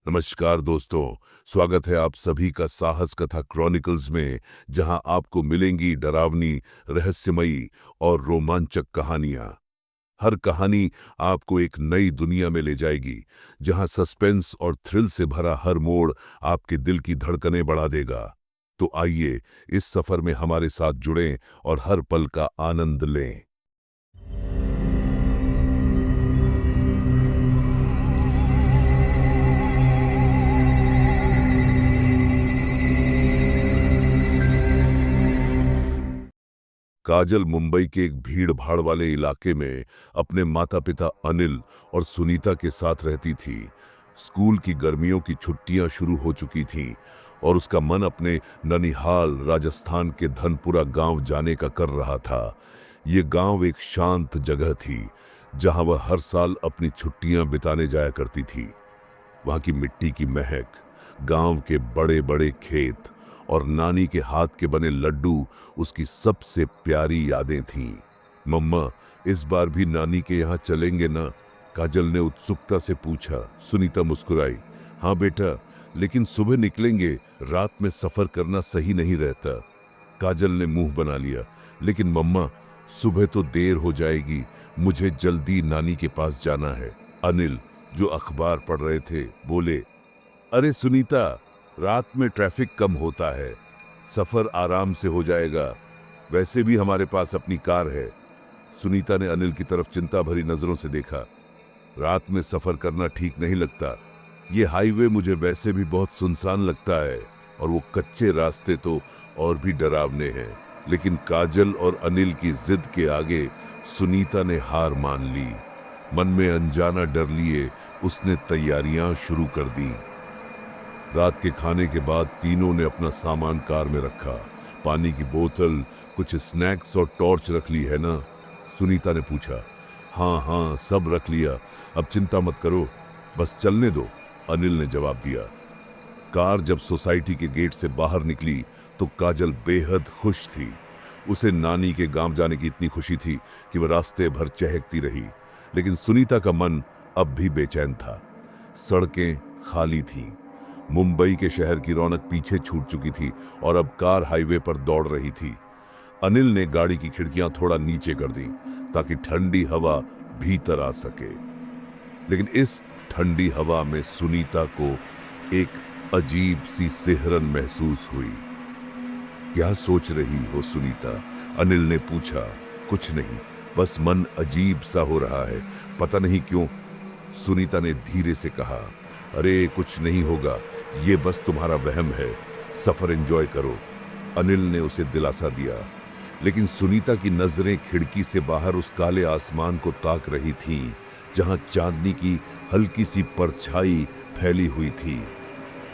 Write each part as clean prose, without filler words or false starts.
नमस्कार दोस्तों। स्वागत है आप सभी का साहस कथा क्रॉनिकल्स में, जहां आपको मिलेंगी डरावनी, रहस्यमयी और रोमांचक कहानियां। हर कहानी आपको एक नई दुनिया में ले जाएगी, जहां सस्पेंस और थ्रिल से भरा हर मोड़ आपके दिल की धड़कनें बढ़ा देगा। तो आइए इस सफर में हमारे साथ जुड़ें और हर पल का आनंद लें। काजल मुंबई के एक भीड़ भाड़ वाले इलाके में अपने माता पिता अनिल और सुनीता के साथ रहती थी। स्कूल की गर्मियों की छुट्टियां शुरू हो चुकी थीं और उसका मन अपने ननिहाल राजस्थान के धनपुरा गांव जाने का कर रहा था। ये गांव एक शांत जगह थी, जहां वह हर साल अपनी छुट्टियां बिताने जाया करती थी। वहां की मिट्टी की महक, गांव के बड़े बड़े खेत और नानी के हाथ के बने लड्डू उसकी सबसे प्यारी यादें थीं। मम्मा, इस बार भी नानी के यहाँ चलेंगे ना? काजल ने उत्सुकता से पूछा। सुनीता मुस्कुराई। हाँ बेटा, लेकिन सुबह निकलेंगे, रात में सफर करना सही नहीं रहता। काजल ने मुंह बना लिया। लेकिन मम्मा, सुबह तो देर हो जाएगी, मुझे जल्दी नानी के पास जाना है। अनिल, जो अखबार पढ़ रहे थे, बोले। अरे सुनीता, रात में ट्रैफिक कम होता है, सफर आराम से हो जाएगा। वैसे भी हमारे पास अपनी कार है। सुनीता ने अनिल की तरफ चिंता भरी नजरों से देखा। रात में सफर करना ठीक नहीं लगता। ये हाईवे मुझे वैसे भी बहुत सुनसान लगता है, और वो कच्चे रास्ते तो और भी डरावने हैं। लेकिन काजल और अनिल की जिद के आगे सुनीता ने हार मान ली। मन में अनजाना डर लिए उसने तैयारियां शुरू कर दी। रात के खाने के बाद तीनों ने अपना सामान कार में रखा। पानी की बोतल, कुछ स्नैक्स और टॉर्च रख ली है ना? सुनीता ने पूछा। हाँ हाँ, सब रख लिया, अब चिंता मत करो, बस चलने दो, अनिल ने जवाब दिया। कार जब सोसाइटी के गेट से बाहर निकली तो काजल बेहद खुश थी। उसे नानी के गांव जाने की इतनी खुशी थी कि वह रास्ते भर चहकती रही। लेकिन सुनीता का मन अब भी बेचैन था। सड़कें खाली थीं, मुंबई के शहर की रौनक पीछे छूट चुकी थी और अब कार हाईवे पर दौड़ रही थी। अनिल ने गाड़ी की खिड़कियां थोड़ा नीचे कर दी ताकि ठंडी हवा भीतर आ सके। लेकिन इस ठंडी हवा में सुनीता को एक अजीब सी सिहरन महसूस हुई। क्या सोच रही हो सुनीता? अनिल ने पूछा। कुछ नहीं, बस मन अजीब सा हो रहा है, पता नहीं क्यों, सुनीता ने धीरे से कहा। अरे कुछ नहीं होगा, ये बस तुम्हारा वहम है, सफर एंजॉय करो, अनिल ने उसे दिलासा दिया। लेकिन सुनीता की नजरें खिड़की से बाहर उस काले आसमान को ताक रही थीं, जहां चांदनी की हल्की सी परछाई फैली हुई थी।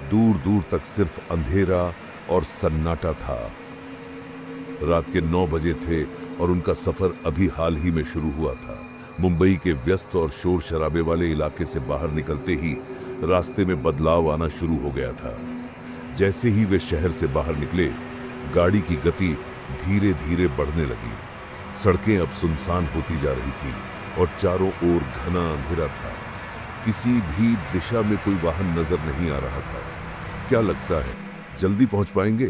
दूर दूर तक सिर्फ अंधेरा और सन्नाटा था। रात के 9 बजे थे और उनका सफर अभी हाल ही में शुरू हुआ था। मुंबई के व्यस्त और शोर शराबे वाले इलाके से बाहर निकलते ही रास्ते में बदलाव आना शुरू हो गया था। जैसे ही वे शहर से बाहर निकले, गाड़ी की गति धीरे धीरे बढ़ने लगी। सड़कें अब सुनसान होती जा रही थी और चारों ओर घना अंधेरा था। किसी भी दिशा में कोई वाहन नजर नहीं आ रहा था। क्या लगता है, जल्दी पहुंच पाएंगे?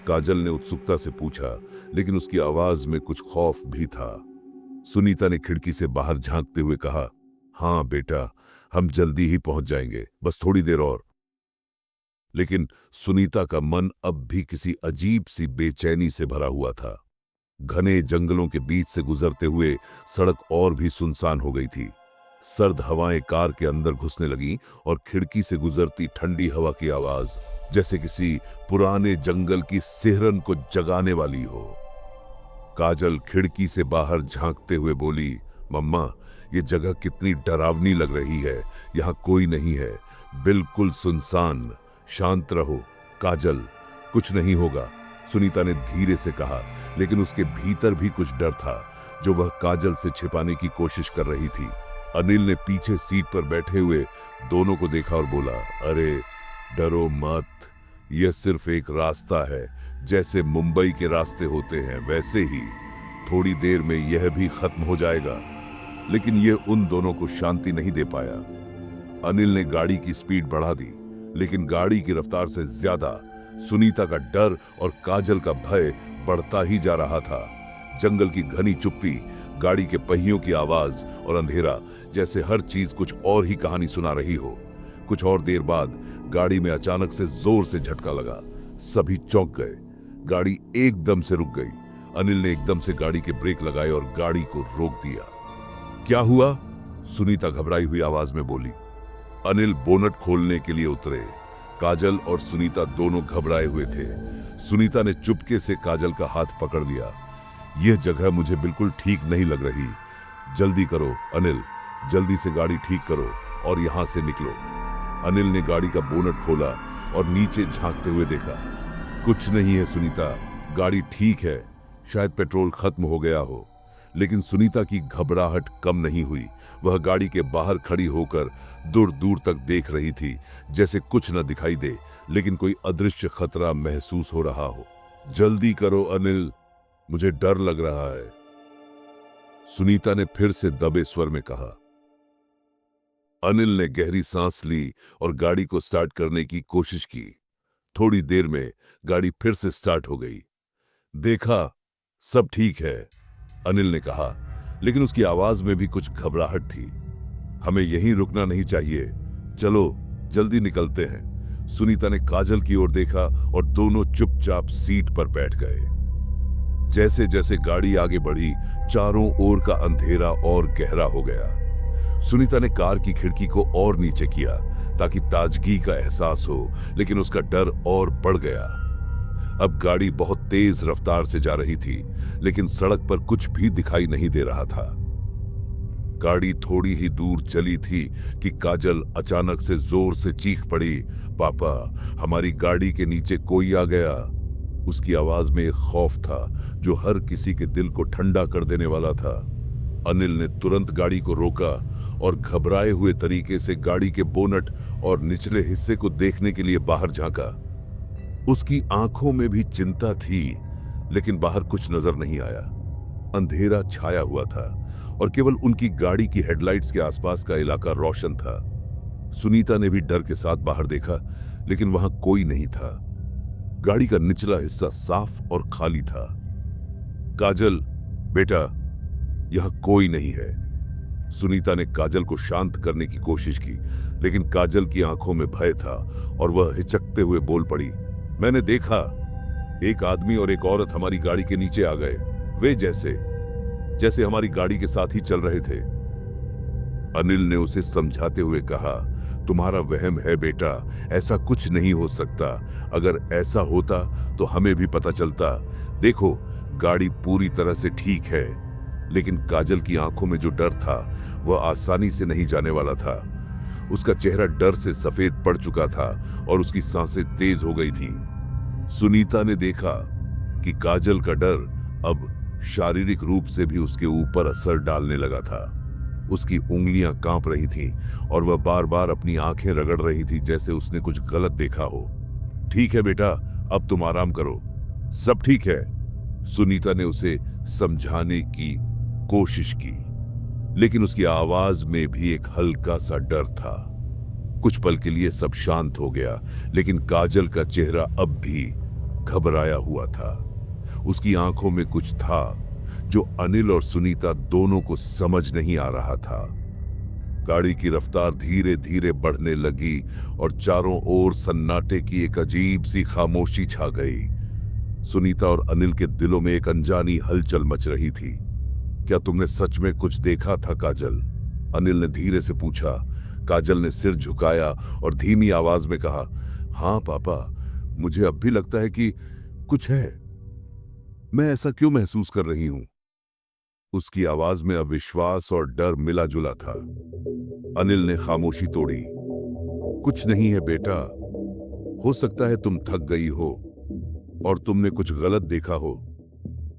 काजल ने उत्सुकता से पूछा, लेकिन उसकी आवाज में कुछ खौफ भी था। सुनीता ने खिड़की से बाहर झांकते हुए कहा। हाँ बेटा, हम जल्दी ही पहुंच जाएंगे, बस थोड़ी देर और। लेकिन सुनीता का मन अब भी किसी अजीब सी बेचैनी से भरा हुआ था। घने जंगलों के बीच से गुजरते हुए सड़क और भी सुनसान हो गई थी। सर्द हवाएं कार के अंदर घुसने लगी और खिड़की से गुजरती ठंडी हवा की आवाज जैसे किसी पुराने जंगल की सिहरन को जगाने वाली हो। काजल खिड़की से बाहर झांकते हुए बोली। मम्मा, ये जगह कितनी डरावनी लग रही है, यहाँ कोई नहीं है, बिल्कुल सुनसान। शांत रहो काजल, कुछ नहीं होगा, सुनीता ने धीरे से कहा। लेकिन उसके भीतर भी कुछ डर था, जो वह काजल से छिपाने की कोशिश कर रही थी। अनिल ने पीछे सीट पर बैठे हुए दोनों को देखा और बोला। अरे डरो मत, यह सिर्फ एक रास्ता है, जैसे मुंबई के रास्ते होते हैं वैसे ही, थोड़ी देर में यह भी खत्म हो जाएगा। लेकिन यह उन दोनों को शांति नहीं दे पाया। अनिल ने गाड़ी की स्पीड बढ़ा दी, लेकिन गाड़ी की रफ्तार से ज्यादा सुनीता का डर और काजल का भय बढ़ता ही जा रहा था। जंगल की घनी चुप्पी, गाड़ी के पहियों की आवाज और अंधेरा, जैसे हर चीज कुछ और ही कहानी सुना रही हो। कुछ और देर बाद गाड़ी में अचानक से जोर से झटका लगा। सभी चौंक गए। गाड़ी एकदम से रुक गई। अनिल ने एकदम से गाड़ी के ब्रेक लगाए और गाड़ी को रोक दिया। क्या हुआ? सुनीता घबराई हुई आवाज में बोली। अनिल बोनट खोलने के लिए उतरे। काजल और सुनीता दोनों घबराए हुए थे। सुनीता ने चुपके से काजल का हाथ पकड़ लिया। यह जगह मुझे बिल्कुल ठीक नहीं लग रही। जल्दी करो अनिल, जल्दी से गाड़ी ठीक करो और यहां से निकलो। अनिल ने गाड़ी का बोनट खोला और नीचे झांकते हुए देखा। कुछ नहीं है सुनीता, गाड़ी ठीक है, शायद पेट्रोल खत्म हो गया हो। लेकिन सुनीता की घबराहट कम नहीं हुई। वह गाड़ी के बाहर खड़ी होकर दूर दूर तक देख रही थी, जैसे कुछ न दिखाई दे, लेकिन कोई अदृश्य खतरा महसूस हो रहा हो। जल्दी करो अनिल, मुझे डर लग रहा है, सुनीता ने फिर से दबे स्वर में कहा। अनिल ने गहरी सांस ली और गाड़ी को स्टार्ट करने की कोशिश की। थोड़ी देर में गाड़ी फिर से स्टार्ट हो गई। देखा, सब ठीक है, अनिल ने कहा, लेकिन उसकी आवाज में भी कुछ घबराहट थी। हमें यहीं रुकना नहीं चाहिए, चलो जल्दी निकलते हैं। सुनीता ने काजल की ओर देखा और दोनों चुपचाप सीट पर बैठ गए। जैसे जैसे गाड़ी आगे बढ़ी, चारों ओर का अंधेरा और गहरा हो गया। सुनीता ने कार की खिड़की को और नीचे किया ताकि ताजगी का एहसास हो, लेकिन उसका डर और बढ़ गया। अब गाड़ी बहुत तेज रफ्तार से जा रही थी, लेकिन सड़क पर कुछ भी दिखाई नहीं दे रहा था। गाड़ी थोड़ी ही दूर चली थी कि काजल अचानक से जोर से चीख पड़ी, पापा, हमारी गाड़ी के नीचे कोई आ गया। उसकी आवाज में एक खौफ था जो हर किसी के दिल को ठंडा कर देने वाला था। अनिल ने तुरंत गाड़ी को रोका और घबराए हुए तरीके से गाड़ी के बोनट और निचले हिस्से को देखने के लिए बाहर झांका। उसकी आंखों में भी चिंता थी, लेकिन बाहर कुछ नजर नहीं आया। अंधेरा छाया हुआ था और केवल उनकी गाड़ी की हेडलाइट्स के आसपास का इलाका रोशन था। सुनीता ने भी डर के साथ बाहर देखा, लेकिन वहां कोई नहीं था। गाड़ी का निचला हिस्सा साफ और खाली था। काजल, बेटा, यहां कोई नहीं है। सुनीता ने काजल को शांत करने की कोशिश की, लेकिन काजल की आंखों में भय था और वह हिचकते हुए बोल पड़ी, मैंने देखा, एक आदमी और एक औरत हमारी गाड़ी के नीचे आ गए। वे जैसे हमारी गाड़ी के साथ ही चल रहे थे। अनिल ने उसे समझाते हुए कहा, तुम्हारा वहम है बेटा, ऐसा कुछ नहीं हो सकता। अगर ऐसा होता तो हमें भी पता चलता। देखो, गाड़ी पूरी तरह से ठीक है। लेकिन काजल की आंखों में जो डर था वह आसानी से नहीं जाने वाला था। उसका चेहरा डर से सफेद पड़ चुका था और उसकी सांसें तेज हो गई थीं। सुनीता ने देखा कि काजल का डर अब शारीरिक रूप से भी उसके ऊपर असर डालने लगा था। उसकी उंगलियां कांप रही थीं और वह बार बार अपनी आंखें रगड़ रही थी, जैसे उसने कुछ गलत देखा हो। ठीक है बेटा, अब तुम आराम करो, सब ठीक है, सुनीता ने उसे समझाने की कोशिश की, लेकिन उसकी आवाज में भी एक हल्का सा डर था। कुछ पल के लिए सब शांत हो गया, लेकिन काजल का चेहरा अब भी घबराया हुआ था। उसकी आंखों में कुछ था जो अनिल और सुनीता दोनों को समझ नहीं आ रहा था। गाड़ी की रफ्तार धीरे धीरे बढ़ने लगी और चारों ओर सन्नाटे की एक अजीब सी खामोशी छा गई। सुनीता और अनिल के दिलों में एक अनजानी हलचल मच रही थी। क्या तुमने सच में कुछ देखा था काजल? अनिल ने धीरे से पूछा। काजल ने सिर झुकाया और धीमी आवाज में कहा, हाँ पापा, मुझे अब भी लगता है कि कुछ है। मैं ऐसा क्यों महसूस कर रही हूं? उसकी आवाज में अविश्वास और डर मिला जुला था। अनिल ने खामोशी तोड़ी। कुछ नहीं है बेटा, हो सकता है तुम थक गई हो और तुमने कुछ गलत देखा हो।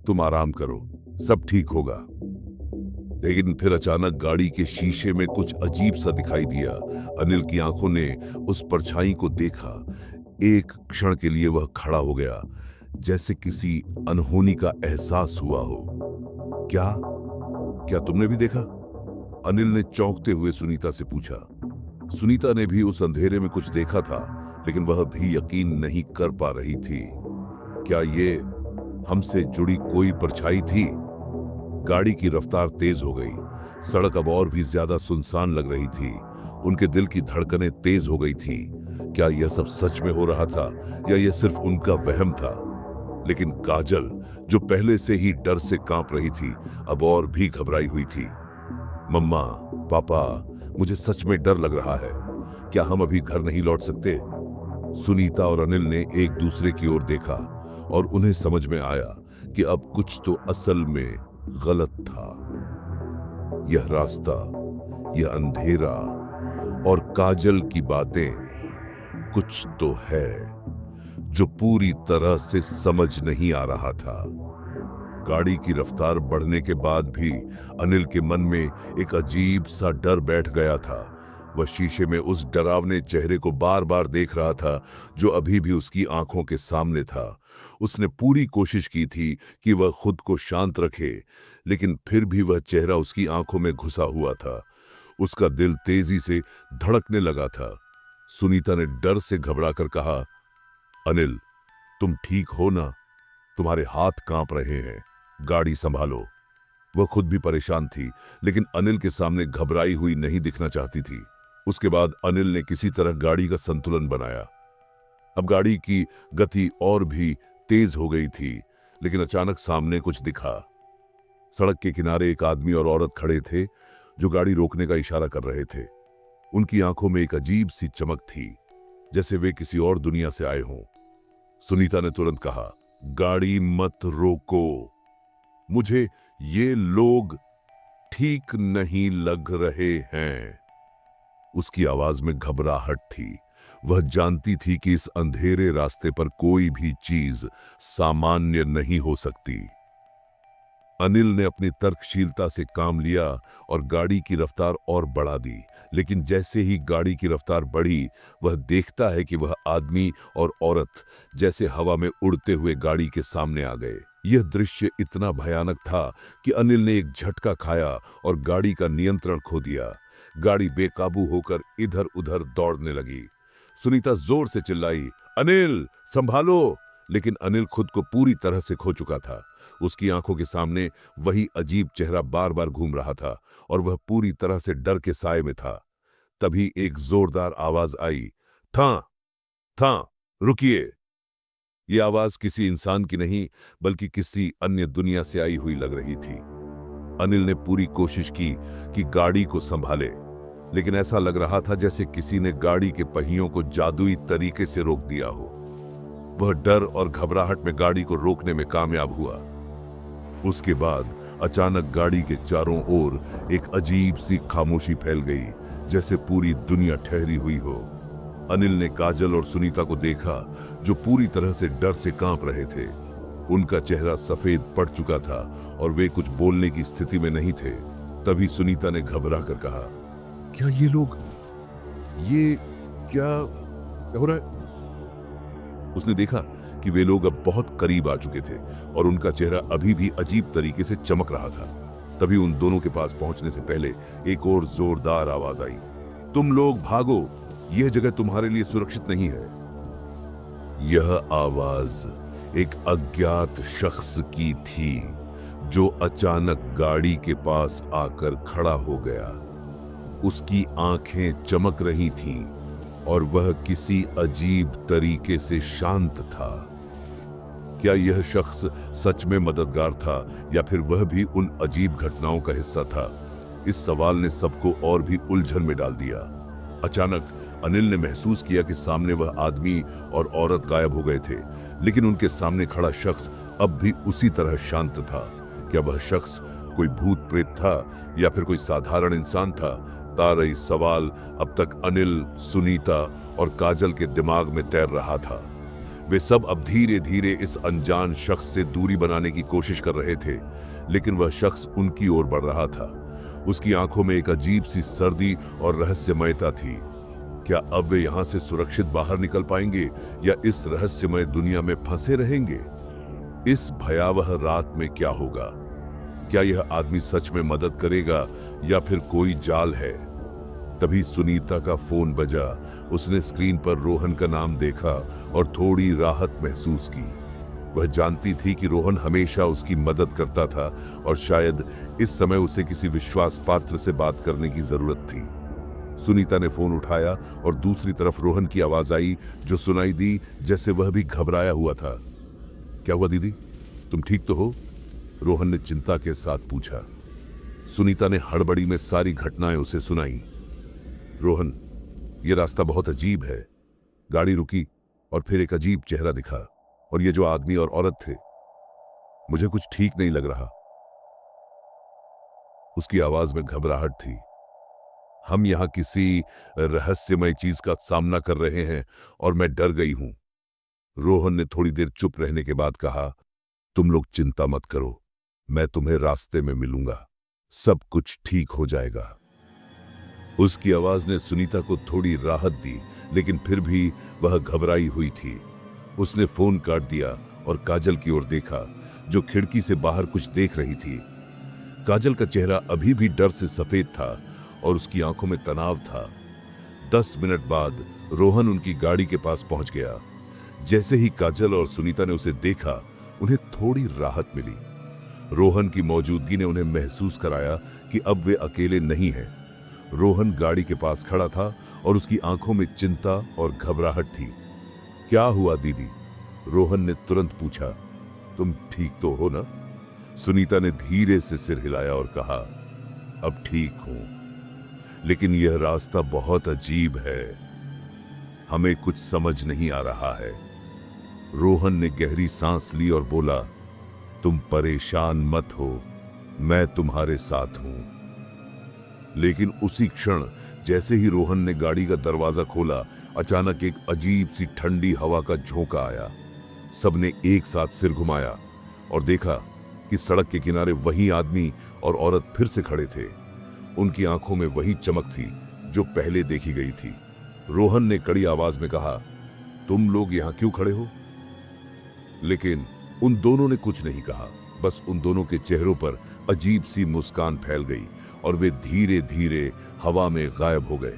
तुम आराम करो, सब ठीक होगा। लेकिन फिर अचानक गाड़ी के शीशे में कुछ अजीब सा दिखाई दिया। अनिल की आंखों ने उस परछाई को देखा। एक क्षण के लिए वह खड़ा हो गया, जैसे किसी अनहोनी का एहसास हुआ हो। क्या तुमने भी देखा? अनिल ने चौंकते हुए सुनीता से पूछा। सुनीता ने भी उस अंधेरे में कुछ देखा था, लेकिन वह भी यकीन नहीं कर पा रही थी। क्या ये हमसे जुड़ी कोई परछाई थी? गाड़ी की रफ्तार तेज हो गई। सड़क अब और भी ज्यादा सुनसान लग रही थी। उनके दिल की धड़कनें तेज हो गई थी। क्या यह सब सच में हो रहा था या यह सिर्फ उनका वहम था? लेकिन काजल, जो पहले से ही डर से कांप रही थी, अब और भी घबराई हुई थी। मम्मा, पापा, मुझे सच में डर लग रहा है। क्या हम अभी घर नहीं लौट सकते? सुनीता और अनिल ने एक दूसरे की ओर देखा और उन्हें समझ में आया कि अब कुछ तो असल में गलत था। यह रास्ता, यह अंधेरा और काजल की बातें, कुछ तो है जो पूरी तरह से समझ नहीं आ रहा था। गाड़ी की रफ्तार बढ़ने के बाद भी अनिल के मन में एक अजीब सा डर बैठ गया था। वह शीशे में उस डरावने चेहरे को बार बार देख रहा था जो अभी भी उसकी आंखों के सामने था। उसने पूरी कोशिश की थी कि वह खुद को शांत रखे, लेकिन फिर भी वह चेहरा उसकी आंखों में घुसा हुआ था। उसका दिल तेजी से धड़कने लगा था। सुनीता ने डर से घबराकर कहा, अनिल, तुम ठीक हो ना? तुम्हारे हाथ कांप रहे हैं, गाड़ी संभालो। वह खुद भी परेशान थी, लेकिन अनिल के सामने घबराई हुई नहीं दिखना चाहती थी। उसके बाद अनिल ने किसी तरह गाड़ी का संतुलन बनाया। अब गाड़ी की गति और भी तेज हो गई थी, लेकिन अचानक सामने कुछ दिखा। सड़क के किनारे एक आदमी और औरत खड़े थे जो गाड़ी रोकने का इशारा कर रहे थे। उनकी आंखों में एक अजीब सी चमक थी, जैसे वे किसी और दुनिया से आए हों। सुनीता ने तुरंत कहा, गाड़ी मत रोको, मुझे ये लोग ठीक नहीं लग रहे हैं। उसकी आवाज में घबराहट थी। वह जानती थी कि इस अंधेरे रास्ते पर कोई भी चीज सामान्य नहीं हो सकती। अनिल ने अपनी तर्कशीलता से काम लिया और गाड़ी की रफ्तार और बढ़ा दी, लेकिन जैसे ही गाड़ी की रफ्तार बढ़ी, वह देखता है कि वह आदमी और औरत जैसे हवा में उड़ते हुए गाड़ी के सामने आ गए। यह दृश्य इतना भयानक था कि अनिल ने एक झटका खाया और गाड़ी का नियंत्रण खो दिया। गाड़ी बेकाबू होकर इधर उधर दौड़ने लगी। सुनीता जोर से चिल्लाई, अनिल, संभालो! लेकिन अनिल खुद को पूरी तरह से खो चुका था। उसकी आंखों के सामने वही अजीब चेहरा बार बार घूम रहा था और वह पूरी तरह से डर के साए में था। तभी एक जोरदार आवाज आई, था, था, रुकिए। यह आवाज किसी इंसान की नहीं, बल्कि किसी अन्य दुनिया से आई हुई लग रही थी। अनिल ने पूरी कोशिश की कि गाड़ी को संभाले, लेकिन ऐसा लग रहा था जैसे किसी ने गाड़ी के पहियों को जादुई तरीके से रोक दिया हो। वह डर और घबराहट में गाड़ी को रोकने में कामयाब हुआ। उसके बाद अचानक गाड़ी के चारों ओर एक अजीब सी खामोशी फैल गई, जैसे पूरी दुनिया ठहरी हुई हो। अनिल ने काजल और सुनीता को देखा, जो पूरी तरह से डर से कांप रहे थे। उनका चेहरा सफेद पड़ चुका था और वे कुछ बोलने की स्थिति में नहीं थे। तभी सुनीता ने घबरा कर कहा, क्या ये लोग, ये क्या हो रहा है? उसने देखा कि वे लोग अब बहुत करीब आ चुके थे और उनका चेहरा अभी भी अजीब तरीके से चमक रहा था। तभी उन दोनों के पास पहुंचने से पहले एक और जोरदार आवाज आई, तुम लोग भागो, यह जगह तुम्हारे लिए सुरक्षित नहीं है। यह आवाज एक अज्ञात शख्स की थी, जो अचानक गाड़ी के पास आकर खड़ा हो गया। उसकी आंखें चमक रही थीं और वह किसी अजीब तरीके से शांत था। क्या यह शख्स सच में मददगार था या फिर वह भी उन अजीब घटनाओं का हिस्सा था? इस सवाल ने सबको और भी उलझन में डाल दिया। अचानक अनिल ने महसूस किया कि सामने वह आदमी और औरत गायब हो गए थे, लेकिन उनके सामने खड़ा शख्स अब भी उसी तरह शांत था। क्या वह शख्स कोई भूत प्रेत था या फिर कोई साधारण इंसान था? तारई सवाल अब तक अनिल, सुनीता और काजल के दिमाग में तैर रहा था। वे सब अब धीरे धीरे इस अनजान शख्स से दूरी बनाने की कोशिश कर रहे थे, लेकिन वह शख्स उनकी ओर बढ़ रहा था। उसकी आंखों में एक अजीब सी सर्दी और रहस्यमयता थी। क्या अब वे यहां से सुरक्षित बाहर निकल पाएंगे या इस रहस्यमय दुनिया में फंसे रहेंगे? इस भयावह रात में क्या होगा? क्या यह आदमी सच में मदद करेगा या फिर कोई जाल है? तभी सुनीता का फोन बजा। उसने स्क्रीन पर रोहन का नाम देखा और थोड़ी राहत महसूस की। वह जानती थी कि रोहन हमेशा उसकी मदद करता था और शायद इस समय उसे किसी विश्वास पात्र से बात करने की जरूरत थी। सुनीता ने फोन उठाया और दूसरी तरफ रोहन की आवाज आई, जो सुनाई दी जैसे वह भी घबराया हुआ था। क्या हुआ दीदी, तुम ठीक तो हो? रोहन ने चिंता के साथ पूछा। सुनीता ने हड़बड़ी में सारी घटनाएं उसे सुनाई। रोहन, यह रास्ता बहुत अजीब है। गाड़ी रुकी और फिर एक अजीब चेहरा दिखा, और ये जो आदमी और औरत थे, मुझे कुछ ठीक नहीं लग रहा। उसकी आवाज में घबराहट थी। हम यहां किसी रहस्यमय चीज का सामना कर रहे हैं और मैं डर गई हूं। रोहन ने थोड़ी देर चुप रहने के बाद कहा, तुम लोग चिंता मत करो, मैं तुम्हें रास्ते में मिलूंगा, सब कुछ ठीक हो जाएगा। उसकी आवाज ने सुनीता को थोड़ी राहत दी, लेकिन फिर भी वह घबराई हुई थी। उसने फोन काट दिया और काजल की ओर देखा, जो खिड़की से बाहर कुछ देख रही थी। काजल का चेहरा अभी भी डर से सफेद था और उसकी आंखों में तनाव था। 10 मिनट बाद रोहन उनकी गाड़ी के पास पहुंच गया। जैसे ही काजल और सुनीता ने उसे देखा, उन्हें थोड़ी राहत मिली। रोहन की मौजूदगी ने उन्हें महसूस कराया कि अब वे अकेले नहीं हैं। रोहन गाड़ी के पास खड़ा था और उसकी आंखों में चिंता और घबराहट थी। क्या हुआ दीदी? रोहन ने तुरंत पूछा। तुम ठीक तो हो ना? सुनीता ने धीरे से सिर हिलाया और कहा, अब ठीक हूं, लेकिन यह रास्ता बहुत अजीब है, हमें कुछ समझ नहीं आ रहा है। रोहन ने गहरी सांस ली और बोला, तुम परेशान मत हो, मैं तुम्हारे साथ हूं। लेकिन उसी क्षण जैसे ही रोहन ने गाड़ी का दरवाजा खोला, अचानक एक अजीब सी ठंडी हवा का झोंका आया। सबने एक साथ सिर घुमाया और देखा कि सड़क के किनारे वही आदमी और औरत फिर से खड़े थे। उनकी आंखों में वही चमक थी जो पहले देखी गई थी। रोहन ने कड़ी आवाज में कहा, तुम लोग यहां क्यों खड़े हो? लेकिन उन दोनों ने कुछ नहीं कहा, बस उन दोनों के चेहरों पर अजीब सी मुस्कान फैल गई और वे धीरे धीरे हवा में गायब हो गए।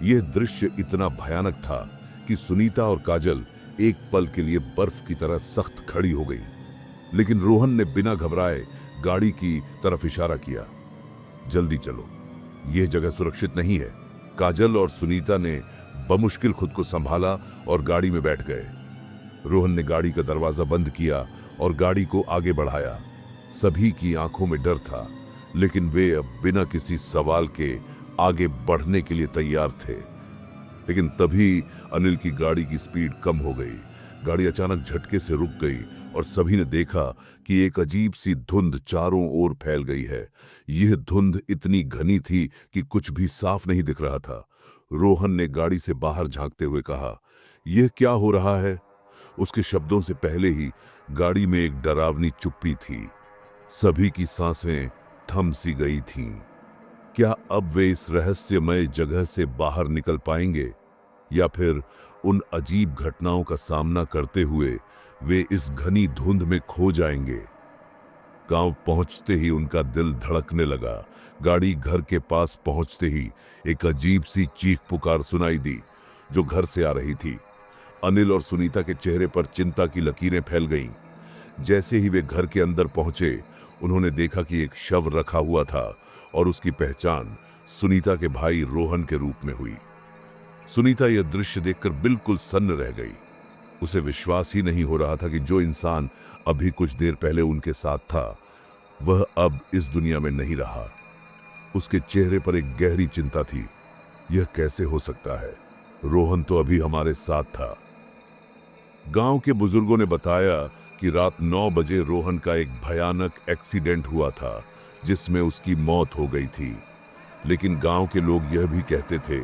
यह दृश्य इतना भयानक था कि सुनीता और काजल एक पल के लिए बर्फ की तरह सख्त खड़ी हो गई। लेकिन रोहन ने बिना घबराए गाड़ी की तरफ इशारा किया, जल्दी चलो, यह जगह सुरक्षित नहीं है। काजल और सुनीता ने बमुश्किल खुद को संभाला और गाड़ी में बैठ गए। रोहन ने गाड़ी का दरवाजा बंद किया और गाड़ी को आगे बढ़ाया। सभी की आंखों में डर था, लेकिन वे अब बिना किसी सवाल के आगे बढ़ने के लिए तैयार थे। लेकिन तभी अनिल की गाड़ी की स्पीड कम हो गई। गाड़ी अचानक झटके से रुक गई और सभी ने देखा कि एक अजीब सी धुंध चारों ओर फैल गई है। यह धुंध इतनी घनी थी कि कुछ भी साफ नहीं दिख रहा था। रोहन ने गाड़ी से बाहर झांकते हुए कहा, यह क्या हो रहा है? उसके शब्दों से पहले ही गाड़ी में एक डरावनी चुप्पी थी। सभी की सांसें थम सी गई थीं। क्या अब वे इस रहस्यमय जगह से बाहर निकल पाएंगे, या फिर उन अजीब घटनाओं का सामना करते हुए वे इस घनी धुंध में खो जाएंगे? गांव पहुंचते ही उनका दिल धड़कने लगा। गाड़ी घर के पास पहुंचते ही एक अजीब सी चीख पुकार सुनाई दी, जो घर से आ रही थी। अनिल और सुनीता के चेहरे पर चिंता की लकीरें फैल गईं। जैसे ही वे घर के अंदर पहुंचे, उन्होंने देखा कि एक शव रखा हुआ था और उसकी पहचान सुनीता के भाई रोहन के रूप में हुई। सुनीता यह दृश्य देखकर बिल्कुल सन्न रह गई। उसे विश्वास ही नहीं हो रहा था कि जो इंसान अभी कुछ देर पहले उनके साथ था, वह अब इस दुनिया में नहीं रहा। उसके चेहरे पर एक गहरी चिंता थी। यह कैसे हो सकता है? रोहन तो अभी हमारे साथ था। गांव के बुजुर्गों ने बताया कि रात 9 बजे रोहन का एक भयानक एक्सीडेंट हुआ था, जिसमें उसकी मौत हो गई थी। लेकिन गांव के लोग यह भी कहते थे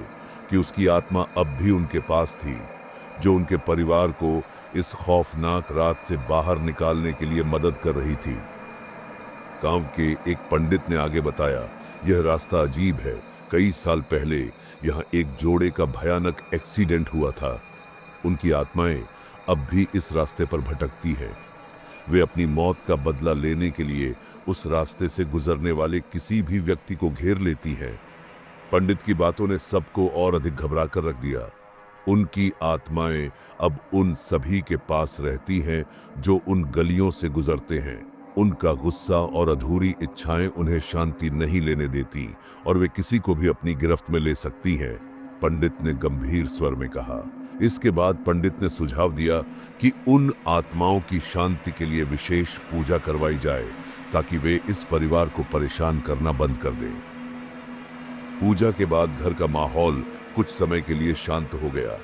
कि उसकी आत्मा अब भी उनके पास थी, जो उनके परिवार को इस खौफनाक रात से बाहर निकालने के लिए मदद कर रही थी। गांव के एक पंडित ने आगे बताया, यह रास्ता अजीब है। कई साल पहले यहाँ एक जोड़े का भयानक एक्सीडेंट हुआ था। उनकी आत्माएं अब भी इस रास्ते पर भटकती है। वे अपनी मौत का बदला लेने के लिए उस रास्ते से गुजरने वाले किसी भी व्यक्ति को घेर लेती हैं। पंडित की बातों ने सबको और अधिक घबरा कर रख दिया। उनकी आत्माएं अब उन सभी के पास रहती हैं जो उन गलियों से गुजरते हैं। उनका गुस्सा और अधूरी इच्छाएं उन्हें शांति नहीं लेने देती और वे किसी को भी अपनी गिरफ्त में ले सकती हैं, पंडित ने गंभीर स्वर में कहा। इसके बाद पंडित ने सुझाव दिया कि उन आत्माओं की शांति के लिए विशेष पूजा करवाई जाए ताकि वे इस परिवार को परेशान करना बंद कर दें। पूजा के बाद घर का माहौल कुछ समय के लिए शांत हो गया।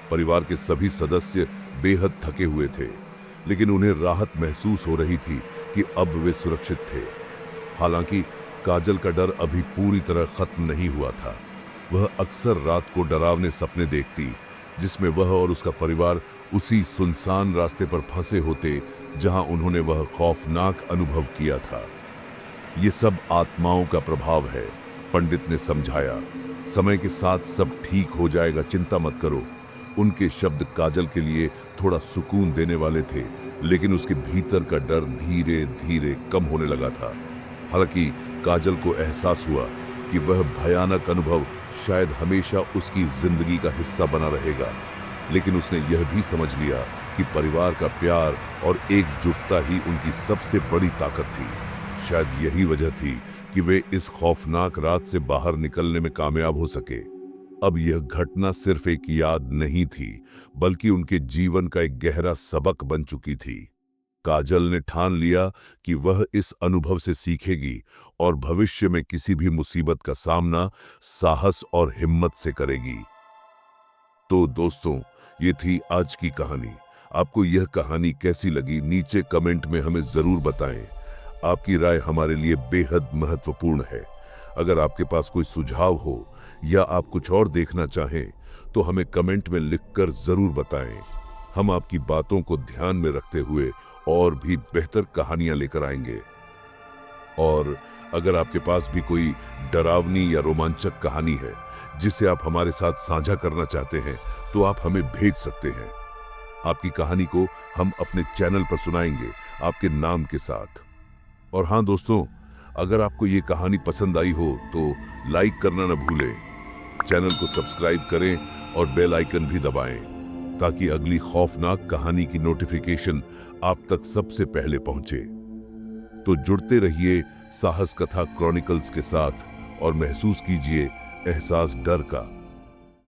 परिवार के सभी सदस्य बेहद थके हुए थे, लेकिन उन्हें राहत महसूस हो रही थी कि अब वे सुरक्षित थे। हालांकि काजल का डर अभी पूरी तरह खत्म नहीं हुआ था। वह अक्सर रात को डरावने सपने देखती, जिसमें वह और उसका परिवार उसी सुनसान रास्ते पर फंसे होते जहां उन्होंने वह खौफनाक अनुभव किया था। ये सब आत्माओं का प्रभाव है, पंडित ने समझाया। समय के साथ सब ठीक हो जाएगा, चिंता मत करो। उनके शब्द काजल के लिए थोड़ा सुकून देने वाले थे, लेकिन उसके भीतर का डर धीरे धीरे कम होने लगा था। हालांकि काजल को एहसास हुआ कि वह भयानक अनुभव शायद हमेशा उसकी जिंदगी का हिस्सा बना रहेगा, लेकिन उसने यह भी समझ लिया कि परिवार का प्यार और एकजुटता ही उनकी सबसे बड़ी ताकत थी। शायद यही वजह थी कि वे इस खौफनाक रात से बाहर निकलने में कामयाब हो सके। अब यह घटना सिर्फ एक याद नहीं थी, बल्कि उनके जीवन का एक गहरा सबक बन चुकी थी। काजल ने ठान लिया कि वह इस अनुभव से सीखेगी और भविष्य में किसी भी मुसीबत का सामना साहस और हिम्मत से करेगी। तो दोस्तों, ये थी आज की कहानी। आपको यह कहानी कैसी लगी, नीचे कमेंट में हमें जरूर बताएं। आपकी राय हमारे लिए बेहद महत्वपूर्ण है। अगर आपके पास कोई सुझाव हो या आप कुछ और देखना चाहें, तो हमें कमेंट में लिखकर जरूर बताएं। हम आपकी बातों को ध्यान में रखते हुए और भी बेहतर कहानियां लेकर आएंगे। और अगर आपके पास भी कोई डरावनी या रोमांचक कहानी है जिसे आप हमारे साथ साझा करना चाहते हैं, तो आप हमें भेज सकते हैं। आपकी कहानी को हम अपने चैनल पर सुनाएंगे आपके नाम के साथ। और हाँ दोस्तों, अगर आपको ये कहानी पसंद आई हो तो लाइक करना न भूलें, चैनल को सब्सक्राइब करें और बेल आइकन भी दबाएं ताकि अगली खौफनाक कहानी की नोटिफिकेशन आप तक सबसे पहले पहुंचे। तो जुड़ते रहिए साहस कथा क्रॉनिकल्स के साथ और महसूस कीजिए एहसास डर का।